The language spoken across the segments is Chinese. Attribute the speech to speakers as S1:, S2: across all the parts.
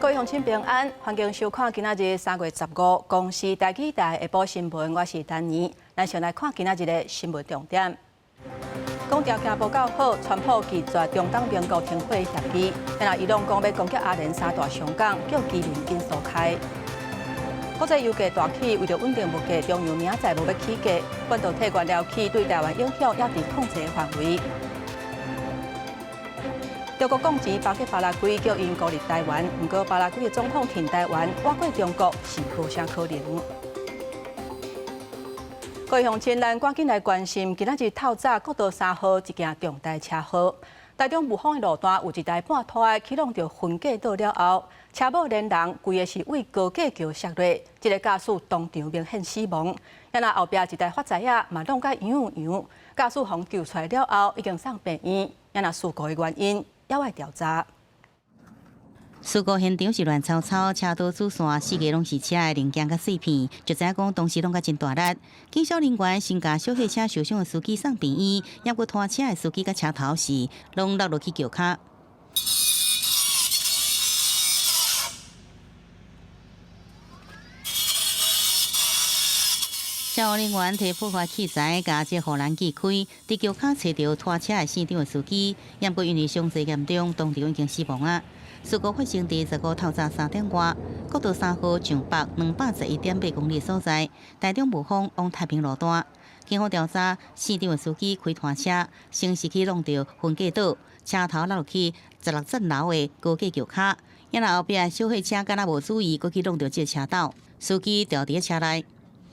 S1: 各位乡亲平安，欢迎收看今仔日3月15公视台记台下晡新闻，我是丹妮。咱先来看今仔日的新闻重点。讲条件无够好，川普拒绝中党民国停火协议，然后伊拢讲要攻击阿联三大上港，叫居民紧疏开。国际油价大起，为着稳定物价，中油明仔载无要起价，半导体原料起对台湾影响也伫控制范围。中国讲钱包括巴拉圭叫因孤立台湾，不过巴拉圭的总统挺台湾，挖过中国是无啥可能。各位乡亲，咱赶紧来关心今仔日透早国道3号一件重大车祸。台中雾峰的路段有一台半拖的启动着分隔岛了后，车某连人规个是为高架桥摔落，一个驾驶当场明显死亡。然后后壁一台发财仔嘛弄甲样样，驾驶方救出来了后已经送病院。然后事故的原因也要调查。
S2: 事故现场是乱糟糟，车道主线四个拢是车的零件甲碎片，就知影讲当时拢甲真大力。警消人员先甲小客车受伤的司机送病院，也过拖车的司机甲车头是拢落去桥骹。消防人员提破坏器材，甲这护栏锯开，伫桥骹找到拖车的现场的司机，也过因为伤势严重，当场已经死亡啊。事故发生伫15透早3点外，国道3号上北211.8公里所在，台中雾峰往太平路段。警方调查，现场的司机开拖车，先是去弄到分隔岛，车头落去16层楼的高架桥骹，然后后壁小货车敢若无注意，过去弄到这车道，司机掉伫车内。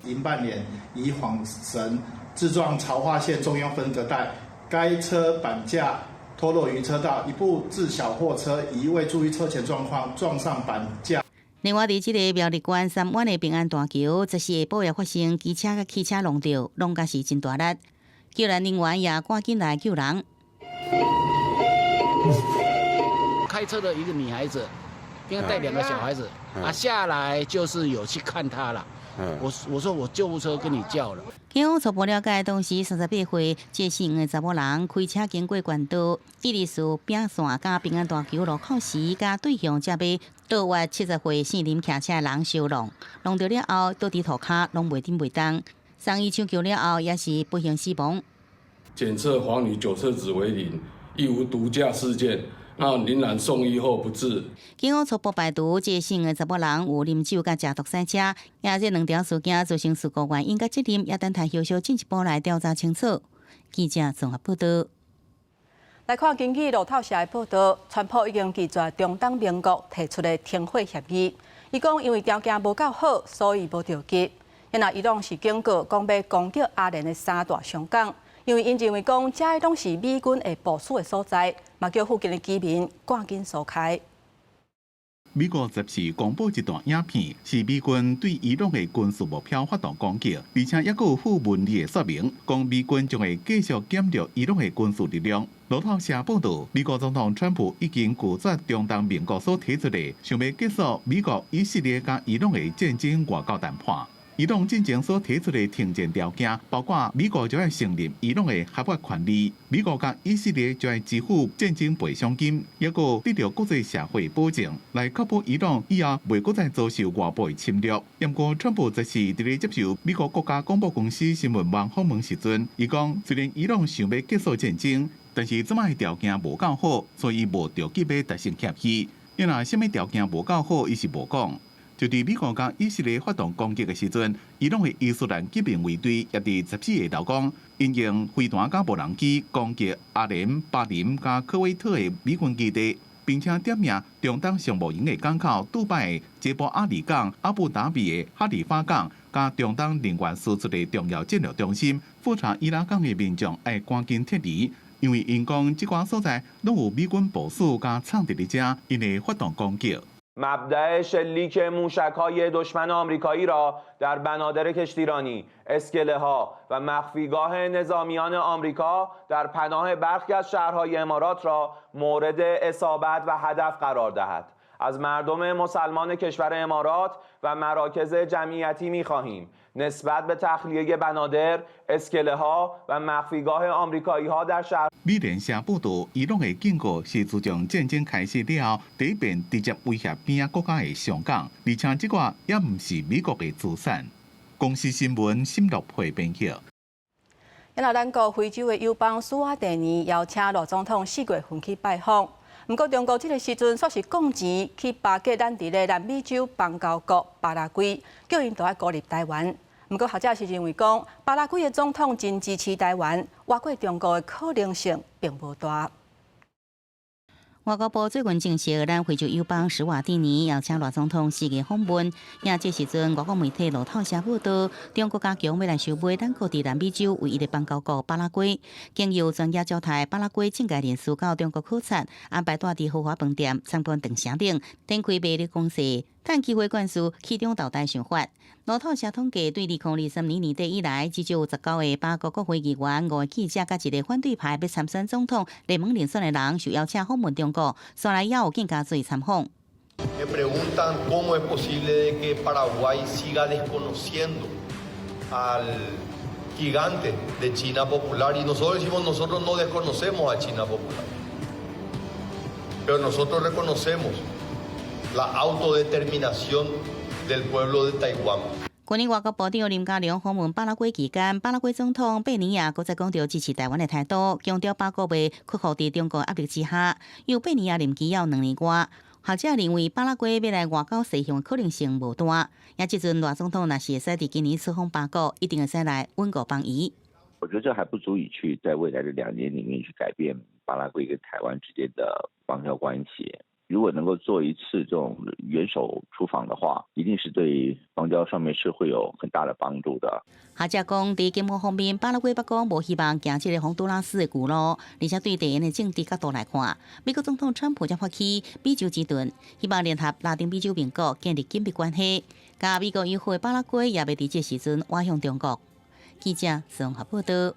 S3: 营办连以晃神自撞潮化线中央分隔带，该车板架脱落于车道，一部自小货车疑未注意车前状况撞上板架。
S2: 另外，伫这个苗栗县3湾的平安大桥，则是下晡也发生机车甲汽车弄到，弄甲是真大力。救援人员也赶紧来救人。
S4: 开车的一个女孩子，应该带2个小孩子，下来就是有去看她了。我说我救护车跟你叫了。
S2: 警方初步了解，当时38岁谢姓的查某人开车经过县道，伊伫树饼线甲平安大桥路口时，甲对向才要倒越70岁姓林骑车的人相弄，弄到了后倒伫涂骹，拢袂顶袂当。送医抢救了后，也是不幸死亡。
S5: 检测黄女酒测值为0，亦无毒驾事件。那仍然送医后不治。
S2: 警方初步排除这姓的查某人有啉酒甲食毒赛车，也这2条事件造成事故原因甲责任，也等待后续进一步来调查清楚。记者综合报道。
S1: 来看经济路透社的报道，川普已经拒绝中党民国提出的停火协议。伊讲因为条件无够好，所以无着急。然后伊拢是警告讲要攻击阿联的3大上港。因为因认为讲，这拢是美军会部署的所在，嘛叫附近的居民赶紧疏开。
S6: 美国则是公布一段影片，是美军对伊朗的军事目标发动攻击，而且也有附文字的说明，讲美军将会继续减弱伊朗的军事力量。路透社报道，美国总统川普已经拒绝中党民国所提出的想要结束美国以色列甲伊朗的战争外交谈判。伊朗进前所提出的停战条件，包括美国就要承认伊朗的合法权利，美国甲以色列就要支付战争赔偿金，也个得到国际社会保证，来确保伊朗以后袂再遭受外部的侵略。不过，川普则是伫咧接受美国国家广播公司新闻网访问时阵，伊讲虽然伊朗想要结束战争，但是即卖条件无够好，所以无着急要达成协议。因若什么条件无够好，伊是无讲。就伫美国甲以色列发动攻击的时阵，伊朗的伊斯兰革命卫队也伫14下昼讲，因用飞弹甲无人机攻击阿联、巴林甲科威特的美军基地，并且点名中东商务营的港口杜拜的杰波阿里港、阿布达比的哈利法港，甲中东能源输出的重要战略中心，富察伊拉港的民众要赶紧撤离，因为因讲即寡所在拢有美军部署甲藏伫咧遮，因会发动攻击。
S7: مبدأ شلیک موشک‌های دشمن آمریکایی را در بنادر کشتیرانی، اسکله‌ها و مخفیگاه نظامیان آمریکا در پناه برخی از شهرهای امارات را مورد اصابت و هدف قرار دهد. از مردم مسلمان کشور امارات و مراکز جمعیتی می‌خواهیم نسبت به تخلیه بنادر، اسکله‌ها و مخفیگاه آمریکایی‌ها در شهر
S6: 美联社报道，伊朗的警告是自从战争开始了后，第一遍直接威胁边仔国家的上港，而且这个也唔是美国的资产。公司新闻深入会编辑。
S1: 因为咱国非洲的友邦苏瓦蒂尼邀请罗总统4月份去拜访，不过中国这个时阵煞是降钱去巴结咱伫咧南美洲邦交国巴拉圭，叫因都爱孤立台湾。不过学者是认为讲，巴拉圭的总统真支持台湾，越过中国的可能性并无大。
S2: 外交部最近证实，咱非洲友邦史瓦蒂尼邀请罗总统4月访问。也这时阵，外国媒体路透社报道，中国加强要来收买咱国伫南美洲唯一的邦交国巴拉圭。经由专家交代，巴拉圭政界人士到中国考察，安排住伫豪华饭店参观长城顶，展开魅力攻势，趁机会灌输其中倒台想法。路透社统计，对2023年底以来，至少有19个巴国国会议员、5个记者，甲一个反对派要参选总统联盟连选的人，受邀请访问中国，虽然也有更加侪参访。
S8: Me preguntan cómo es posible que Paraguay siga desconociendo al gigante de China Popular y nosotros decimos nosotros no desconocemos a China Popular, pero nosotros reconocemos la autodeterminación del pueblo de Taiwán。
S2: 去年外交部长林佳龙访问巴拉圭期间，巴拉圭总统贝尼亚搁再强调支持台湾的态度，强调巴国未屈服伫中国压力之下。由贝尼亚任期要2年多，学者认为巴拉圭要来外交实行的可能性无大。也即阵罗总统若是会使伫今年出访巴国，一定会使来稳固邦谊。
S9: 我觉得这还不足以去在未来的2年里面去改变巴拉圭跟台湾之间的邦交关系。如果能够做一次这种元首出访的话，一定是对邦交上面是会有很大的帮助的。
S2: 学者讲，伫经贸方面，巴拉圭北讲无希望行这个洪都拉斯的旧路，而且对地缘的政治角度来看，美国总统川普将发起美洲之盾，希望联合拉丁美洲邻国建立紧密关系。甲美国友好的巴拉圭也袂伫这时阵歪向中国。记者综合报道。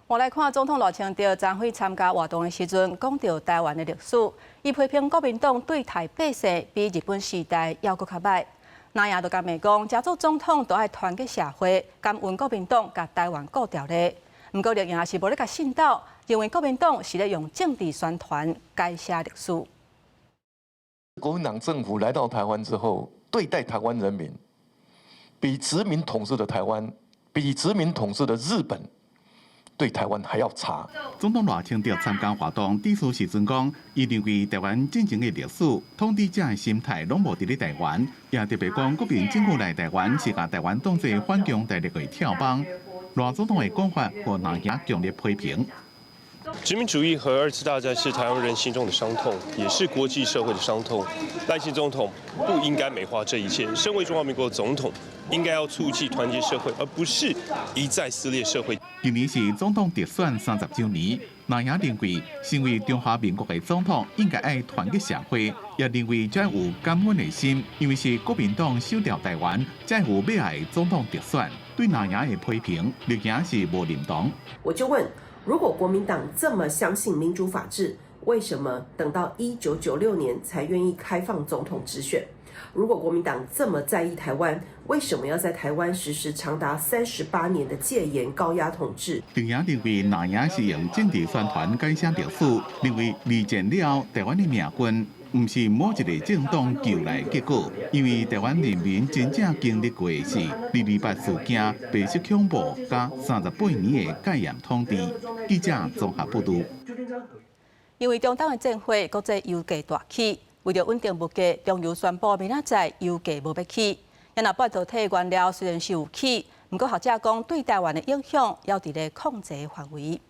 S1: 我来看总统罗清德参会参加活动的时阵，讲到台湾的历史，伊批评国民党对台百姓比日本时代要搁较歹。那也就敢问讲，假做总统都爱团结社会，敢问国民党甲台湾顾掉咧？不过绿营也是无咧甲信道，认为国民党是咧用政治宣传改写历史。
S10: 国民党政府来到台湾之后，对待台湾人民，比殖民统治的台湾，比殖民统治的日本。对台湾还要差。
S6: 总统罗清德参加活动，致辞时阵讲，伊认为台湾战争的历史，统治者的心态拢无伫咧台湾，也特别讲国民政府来台湾是把台湾当作反共大陆的跳板。罗总统的讲法，和南亚强烈批评。
S11: 殖民主义和2次大战是台湾人心中的伤痛，也是国际社会的伤痛。赖清总统不应该美化这一切。身为中华民国总统，应该要促进团结社会，而不是一再撕裂社会。
S6: 今年是总统直选30周年，南亚认为，身为中华民国的总统，应该爱团结社会，也认为才有感恩的心，因为是国民党收掉台湾，才有未来总统直选。对南亚的批评，绿营是无认同。
S12: 我就问。如果国民党这么相信民主法治，为什么等到1996年才愿意开放总统直选？如果国民党这么在意台湾，为什么要在台湾实施长达38年的戒严高压统治？
S6: 绿营认为南亚是用政治宣传改写历史，认为二战了台湾的命运。唔是某一个政党救来的结果，因为台湾人民真正经历过的是228事件、白色恐怖加38年的戒严统治。记者综合报道。
S1: 因为中东的战火，国际油价大起，为了稳定物价，中油宣布明仔载油价无要起。因那半导体原料虽然是有起，不过学者讲对台湾的影响要伫咧控制范围。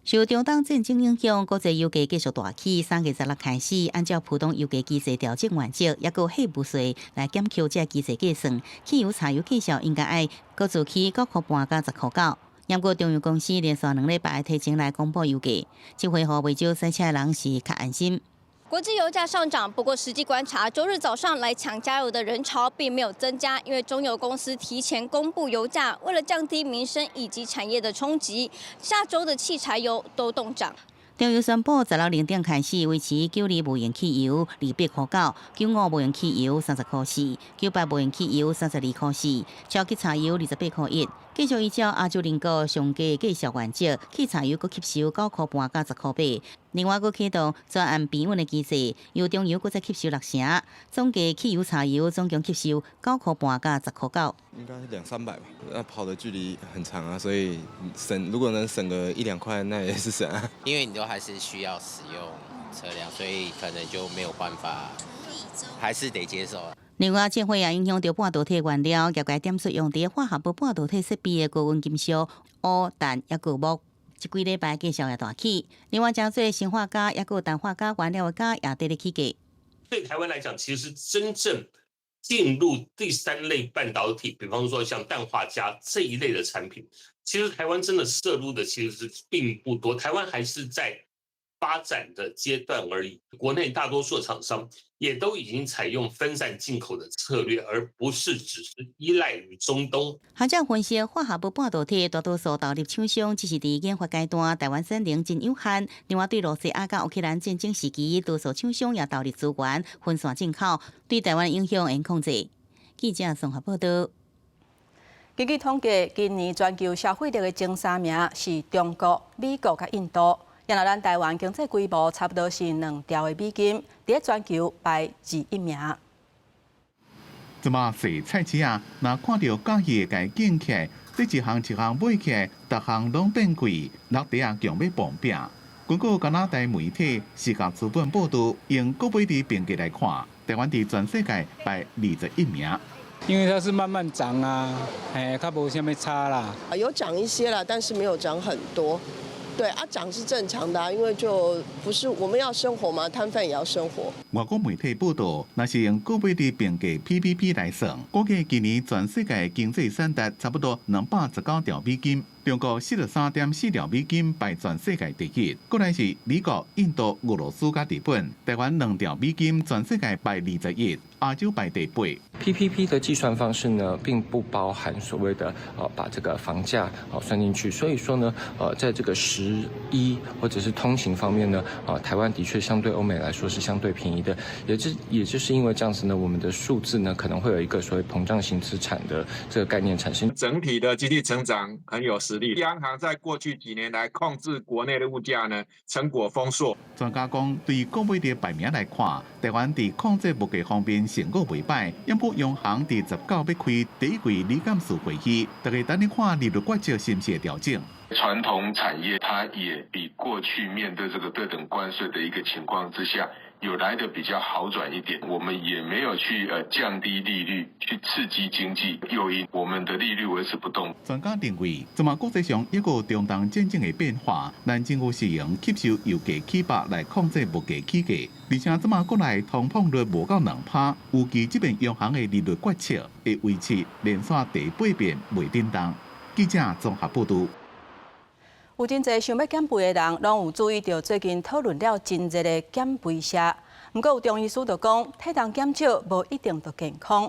S2: 受中东战争影响，国际油价继续大起。3月16开始，按照普通油价机制调整原则，也有税务税来减扣这机制计算。汽油、柴油计数应该爱各自起9块半到10块9。不过中油公司连续2礼拜提前来公布油价，这回互未少塞车的人是较安心。
S13: 国际油价上涨，不过实际观察，周日早上来抢加油的人潮并没有增加，因为中油公司提前公布油价，为了降低民生以及产业的冲击，下周的汽柴油都冻涨。
S2: 中油宣布16点开始维持9日无盐汽油28块9、95无盐汽油30块4、98无盐汽油32块4、超级柴油28块1。继续依照亚洲邻国上架介绍原则，汽柴油佫吸收9块半到10块8。另外，佫启动专案平稳的机制，由中油佫再吸收6成，总计汽油、柴油总共吸收9块半到10块9。
S14: 应该是200-300吧。那跑的距离很长啊，所以如果能省个1-2块，那也是省啊。
S15: 因为你都还是需要使用车辆，所以可能就没有办法，还是得接受。
S2: 另外，这会也影响到半导体原料，业界点出用伫化合物半导体设备的高温金属、铀、氮也钴钼，这几礼拜介绍也大起。另外，真侪氰化镓也有氮化镓原料的镓也得咧起价。
S16: 对台湾来讲，其实真正进入第3类半导体，比方说像氮化镓这一类的产品，其实台湾真的涉入的其实是并不多，台湾还是在发展的阶段而已。国内大多数的厂商也都已经采用分散进口的策略，而不是只是依赖于中东。
S2: 学者分析，化合物半导体大多数导入厂商只是伫研发阶段，台湾产能真有限。另外，对罗西亚甲乌克兰战争时期，多数厂商也导入资源分散进口，对台湾影响应控制。记者综合报道。
S1: 根据统计，今年全球消费力的前3名是中国、美国甲印度。然后，咱台湾经济规模差不多是2兆的美金，伫全球排第1名。
S6: 即马洗菜市啊，若看到假期会建起来，这一项买起来，逐项拢变贵，落地啊强要碰壁。根据加拿大媒体时价资本报道，用国美的评价来看，台湾伫全世界排21名。
S17: 因为它是慢慢涨啊，它无啥物差啦。
S18: 有涨一些啦，但是没有涨很多。对啊，涨是正常的因为就不是我们要生活嘛，摊贩也要生活。
S6: 外国媒体报道，若是用国美的评价 PPP 来算，估计今年全世界经济产值差不多219兆美金。中国43.4兆美金排全世界第一，过来是美国、印度、俄罗斯甲日本。台湾2兆美金，全世界排21，亚洲排第8。
S19: PPP 的计算方式呢，并不包含所谓的把这个房价算进去，所以说呢，在这个食衣或者是通行方面呢，台湾的确相对欧美来说是相对便宜的，也就是因为这样子呢，我们的数字呢可能会有一个所谓膨胀型资产的这个概念产生。
S20: 整体的经济成长很有实力，央行在过去几年来控制国内的物价呢，成果丰硕。
S6: 专家讲，对国美的排名来看，台湾在控制物价方面成果袂歹，因不央行在19要开第1季理监事会议，大家等你看利率决策是不是会调整。
S21: 传统产业它也比过去面对这个对等关税的一个情况之下，有来的比较好转一点。我们也没有去降低利率去刺激经济诱因，我们的利率维持不动。
S6: 专家认为，即马国际上一个中东战争的变化，咱政府是用吸收油价起爆来控制物价起价，而且即马国内通膨率无到2%，预计这边央行的利率决策会维持连续第8遍袂震动。记者综合报道。
S1: 有真侪想要减肥的人，拢有注意到最近讨论了真热的减肥食。不过有中医师就讲，体重减少无一定就健康。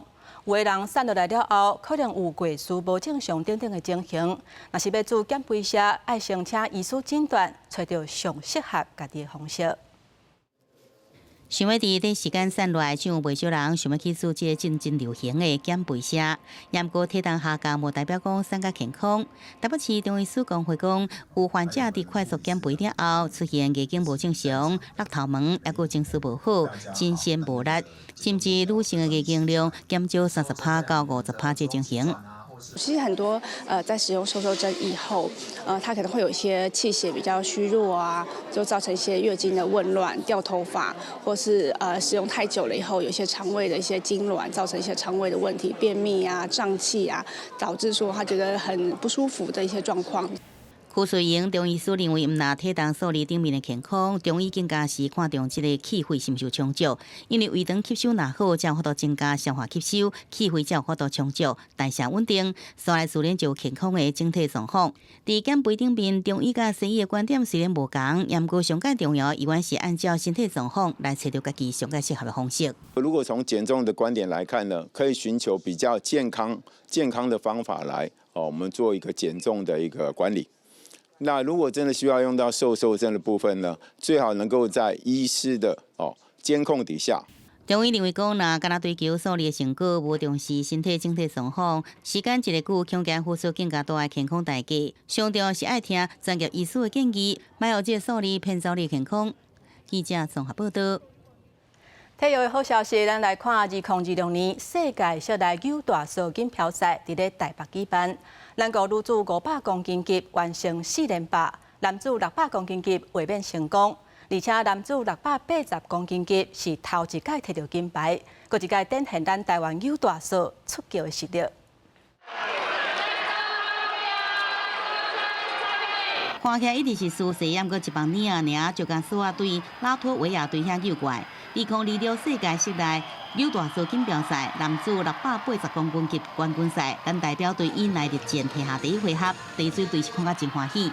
S1: 有的人瘦落来了后，可能有过食无正常等等的情形。若是要做减肥食，爱先请医师诊断，找到上适合家己的方式。
S2: 想要伫短时间瘦落来，就有不少人想要去做这真流行的减肥食。不过体重下降无代表讲瘦甲健康。台北市中医师公会讲，有患者伫快速减肥了后，出现月经无正常、落头毛，还有情绪无好、精神无力，甚至女性的月经量减少30%到50%这情形。
S22: 其实很多在使用瘦瘦针以后，它可能会有一些气血比较虚弱啊，就造成一些月经的紊乱、掉头发，或是使用太久了以后，有一些肠胃的一些痉挛，造成一些肠胃的问题、便秘啊、胀气啊，导致说他觉得很不舒服的一些状况。
S2: 邱瑞英中医师认为，毋但体重数字顶面的健康，中医更加是看重这个气血是毋是充足。因为胃肠吸收若好，才有法度增加消化吸收，气血才有法度充足，代谢稳定，所来自然就有健康的整体状况。伫减肥顶面，中医甲西医的观点虽然无同，但不过上介重要，依然是按照身体状况来找到家己上介适合的方式。
S23: 如果从减重的观点来看呢，可以寻求比较健康的方法来我们做一个减重的一个管理。那如果真的需要用到受证的部分呢，最好能够在医师的监控底下。
S2: 中医认为讲，若敢若追求数理的成果，无重视身体整体状况，时间一个久，恐惊付出更加大的健康代价。上重要是爱听专业医师的建议，莫让这数理偏走你健康。记者综合报道。
S1: 体育的好消息，咱来看2026年世界小台羽大赛锦标赛伫咧台北举办。咱国女子500公斤级完成4连霸，男子600公斤级卫冕成功，而且男子680公斤级是头一届摕到金牌，搁一届展现咱台湾羽大赛出球的实力。
S2: 看起来一直是输势，不过一棒领就甲斯瓦队、拉脱维亚队遐诱怪。2026世界室内羽大赛锦标赛男子680公斤级冠军赛，咱代表队以来日战摕下第一回合，第水队是看甲真欢喜。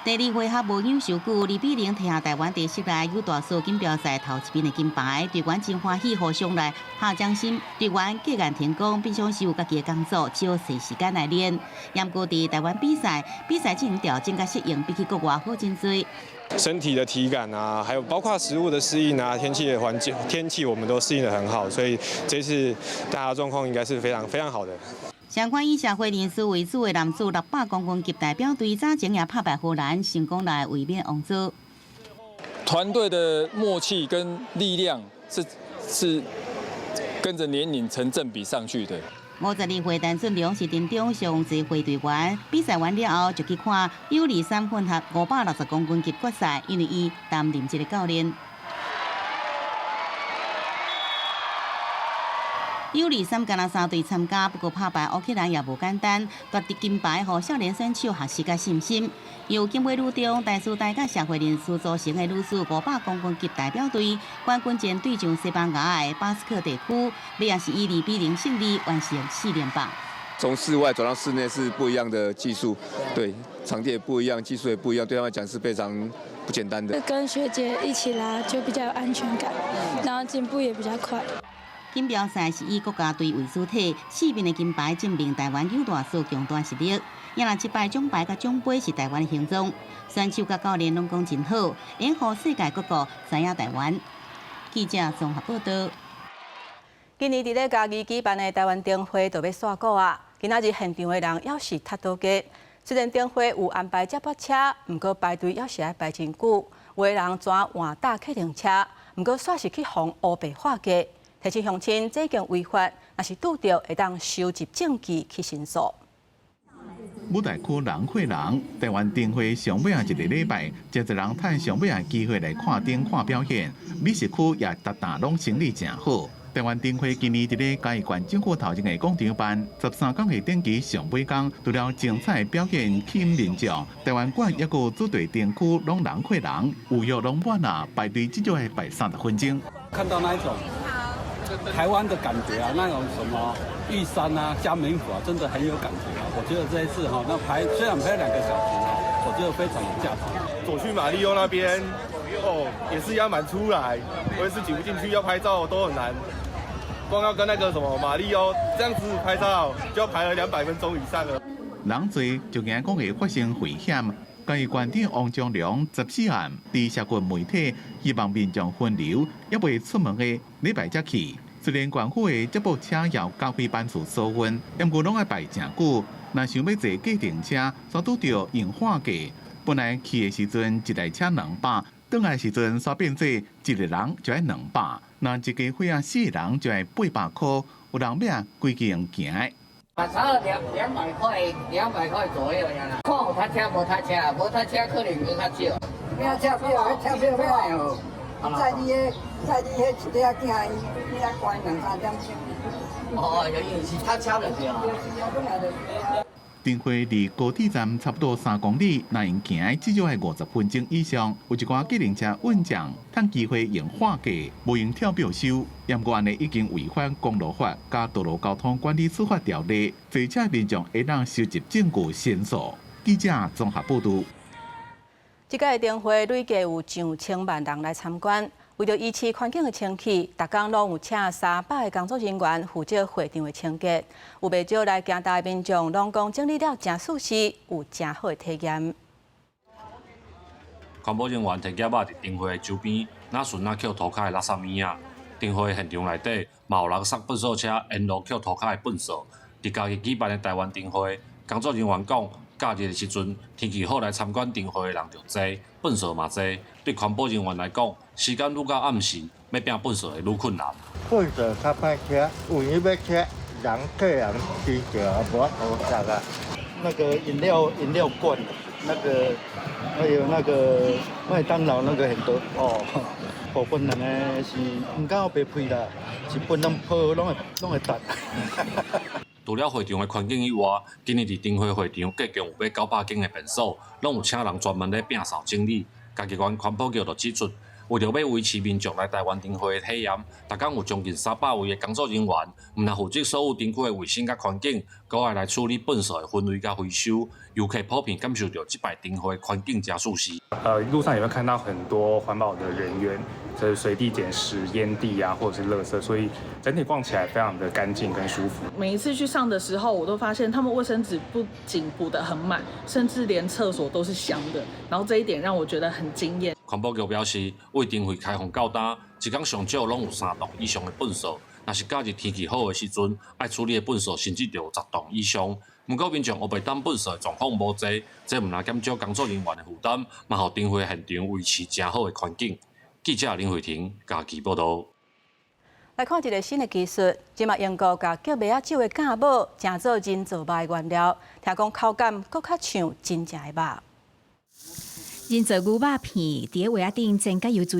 S2: 第二回合无影受久，2比0摕下台湾第室内羽大赛锦标赛头一面的金牌，队员真欢喜，互相来拍掌心。队员各干天光，并且是有家己的工作，只好找时间来练。不过伫台湾比赛进行条件甲适应，比起国外好真多。
S3: 身体的体感啊，还有包括食物的适应啊，天气的环境，天气我们都适应得很好，所以这次大家状况应该是非常非常好的。
S2: 相关以社会人士为主的男子600公斤级代表队，早前也拍败荷兰，成功来卫冕王座。
S4: 团队的默契跟力量是跟着年龄成正比上去的。
S2: 52岁陈俊良是阵中上最会队员，比赛完了后就去看U23混合560公斤级决赛，因为伊担任这个教练。U23敢若3队参加，不过拍败乌克兰也无简单，夺得金牌，互少年选手学习甲信心。由金威女中大师大甲社会人士组成的女子500公斤级代表队，冠军战对上西班牙的巴斯克地区，也是以2比0胜利完成4连霸。
S5: 从室外走到室内是不一样的技术，对，场地也不一样，技术也不一样，对他们来讲是非常不简单的。
S24: 跟学姐一起拉就比较有安全感，然后进步也比较快。
S2: 锦标赛是以国家队为主体，4面的金牌证明台湾羽大赛强大实力。也若击败奖牌甲奖杯是台湾的形状，选手甲教练拢讲真好，演互世界各国知影台湾。记者综合报道。
S1: 今年伫咧嘉义举办的台湾灯会就要煞过啊！今仔日现场的人要是太多家，虽然灯会有安排接驳车，不过排队要是要排真久，有的人全换搭客停车，不过煞是去防乌白化价。提醒乡亲，这已经违法，若是拄到会当收集证据去申诉。
S6: 舞台区人会人，台湾灯会上尾一个礼拜，真侪人趁上尾机会来看灯看表演。美食区也大拢生意真好。台湾灯会今年伫咧嘉义县政府头前的广场办13天的展期上尾天，除了精彩表演吸引人众，台湾馆也有主题灯区拢人会人，有约拢满啊，排队至少会排30分钟。
S17: 看到那一种台湾的感觉啊，那种什么玉山啊、嘉明湖啊，真的很有感觉啊！我觉得这一次那虽然排2个小时我觉得非常有价值。
S25: 走去马里欧那边，也是压满出来，我也是挤不进去，要拍照都很难。光要跟那个什么马里欧这样子拍照，就要排了200分钟以上了。
S6: 人多就惊讲会发生危险。嘉义县长王忠良14暗伫社群媒体希望民众分流，也未出门的礼拜才去。虽然县府的接驳车要交费班次收分，不过拢要排真久。若想要坐计程车，煞拄着用化价。本来去的时阵一台车200，转来时阵煞变做一个人就要200。那一家伙啊，4个人就要800块，有人要规间行。
S26: 差了200块左右呀。看有他车无他车，无他车可能有较少。咩车票？车票买哦。在你迄一个囝，伊遐关2-3点钟。哦，有意思，他车就对啊。
S6: 灯会离高铁站差不多3公里，若用行至少要50分钟以上。有一寡计程车运将，趁机会用化价，无用跳表收。不过安尼已经违反公路法加道路交通管理处罚条例，坐车民众会当收集证据申诉。记者综合报道。
S1: 这届灯会累计有上千万人来参观，为着维持环境的清气，逐工拢有请300个工作人员负责会场的清洁。有不少来行大的民众拢讲经历了真舒适，有真好的体验。
S7: 环保人员摕夹仔伫灯会周边，哪顺哪捡涂骹的垃圾物啊！灯会现场内底嘛有人塞粪扫车沿路捡涂骹的粪扫。伫家己举办的台湾灯会，工作人员讲，假日的时阵天气好来参观灯会的人就多，粪扫嘛多。对环保人员来讲，时间愈到暗时，要摒粪扫会愈困难。
S8: 粪扫较歹捡，有影要捡，人客人需求也无法度拾啊。那个饮料罐，还有那个麦当劳那个很多哦。部分人呢是唔敢白配啦，一般拢泡拢会淡。
S7: 除了会场的环境以外，今年伫灯会会场计共有买900间的便所，拢有请人专门咧摒扫整理。嘉义县环保局就指出，为着要维持民众来台湾灯会的体验，逐工有将近300位的工作人员，唔但负责所有灯区的卫生甲环境，阁还来处理粪扫的分类甲回收。游客普遍感受到这摆灯会环境加舒适。
S9: 路上也会看到很多环保的人员，就是随地捡拾烟蒂啊，或者是垃圾，所以整体逛起来非常的干净跟舒服。
S10: 每一次去上的时候，我都发现他们卫生纸不仅补得很满，甚至连厕所都是香的。然后这一点让我觉得很惊艳。
S7: 环保局表示，为灯会开放到单，一天上少拢有3吨以上的粪扫。若是假日天气好的时阵，爱处理的粪扫甚至就有10吨以上。不过民众黑白担粪扫的状况无济，这唔但减少工作人员的负担，嘛互灯会现场维持真好的环境。记者林慧婷嘉义报道。
S1: 来看一个新的技术，即马英国甲叫麦仔酒的架帽，正做人造肉的原料，听讲口感搁较像真正的肉。
S11: 人造牛肉片伫个话仔顶煎甲油滋，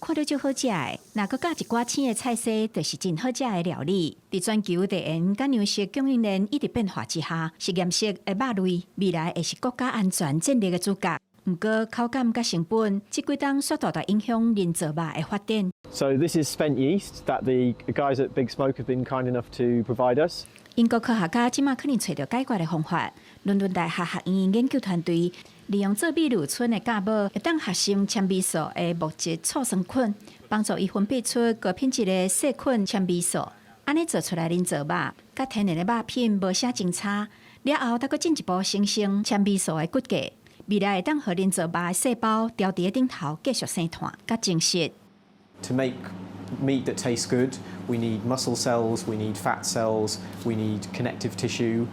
S11: 看到就好食的。若搁加一寡青的菜色，就是真好食的料理。伫全球地缘甲粮食供应链一直变化之下，实验室的肉类未来会是国家安全战略的主角。不过口感甲成本，这几档煞大大影响人造肉的发展。
S12: So this is spent yeast that the guys at Big Smoke have been kind enough to provide us.
S11: 英国科学家即马可能找到解决的方法。伦敦大学学院研究团队利用做米乳醇的架帽，会当合成纤维素的木质醋酸菌，帮助伊分泌出高品质的细菌纤维素。安尼做出来人造肉，甲天然的肉片无啥真差。了后，再搁进一步生成纤维素的骨架，未来会当互人造肉的细胞吊伫顶头继续生炭，甲精实。
S12: To make meat that tastes good, we need muscle cells, we need fat cells, we need connective tissue.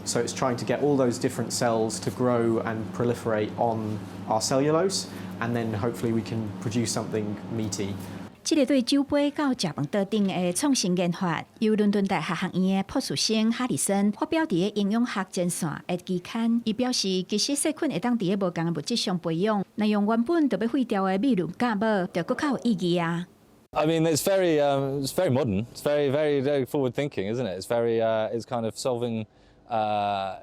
S12: So it's trying to get all those different cells to grow and proliferate on our cellulose, and then hopefully we can produce something meaty.
S11: 这个对酒杯到食饭桌顶的创新研发，由伦敦大学学院的博士生哈里森发表伫个营养学前线的期刊。伊表示，其实细菌会当伫个无共的物质上培养，那用原本就要废掉的米乳架帽，就更较有意义啊。
S27: I mean, it's very modern. It's very forward thinking, isn't it? It's it's kind of solving,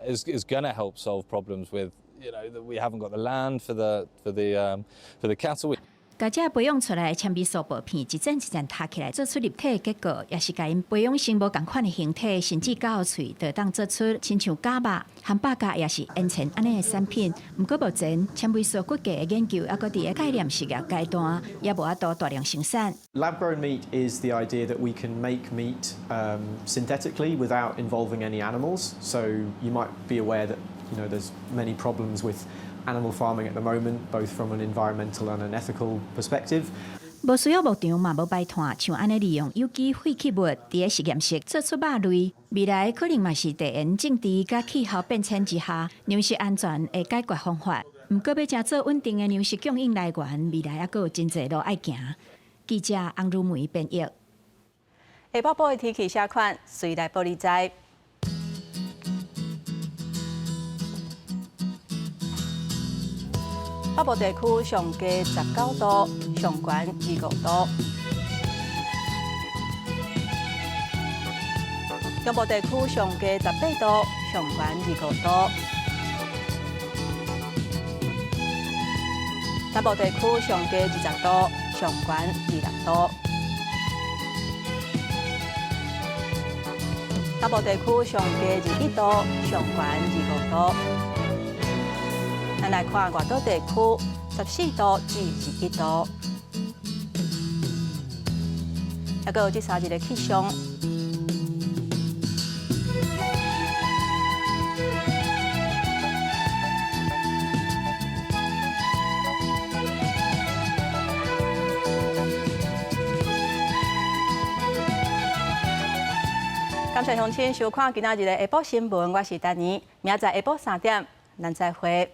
S27: is going to help solve problems with, that we haven't got the land for the cattle.
S11: 甲这培养出来的纤维素薄片，一层一层塌起来，做出立体的结果，也是甲因培养成无共款的形体，甚至到喙，就当做出亲像假肉、汉堡夹，也是完全安尼的产品。不过目前纤维素骨架的研究，还搁伫个概念实验阶段，也无法度大量生产。
S12: Lab-grown meat is the idea that we can make meat synthetically without involving any animals. So you might be aware that there's many problems with animal farming at the moment, both from an environmental and an ethical perspective.
S11: 无需要牧场嘛，无摆摊，像安尼利用有机废弃物伫个实验室做出肉类，未来可能嘛是地缘政治甲气候变迁之下粮食安全的解决方法。不过要真做稳定的粮食供应来源，未来还佫有真侪路爱行。记者洪如梅编译。
S1: 下晡报的天气写款，随来报你知。北部地区上加19度，上悬25度；中部地区上加18度，上悬25度；南部地区上加20度，上悬26度；北部地区上加21度，上悬25度。咱来看外岛地区，14度至21度。还有这3日的气象。感谢乡亲收看今仔日的下晡新闻，我是丹妮，明仔下晡3点，咱再会。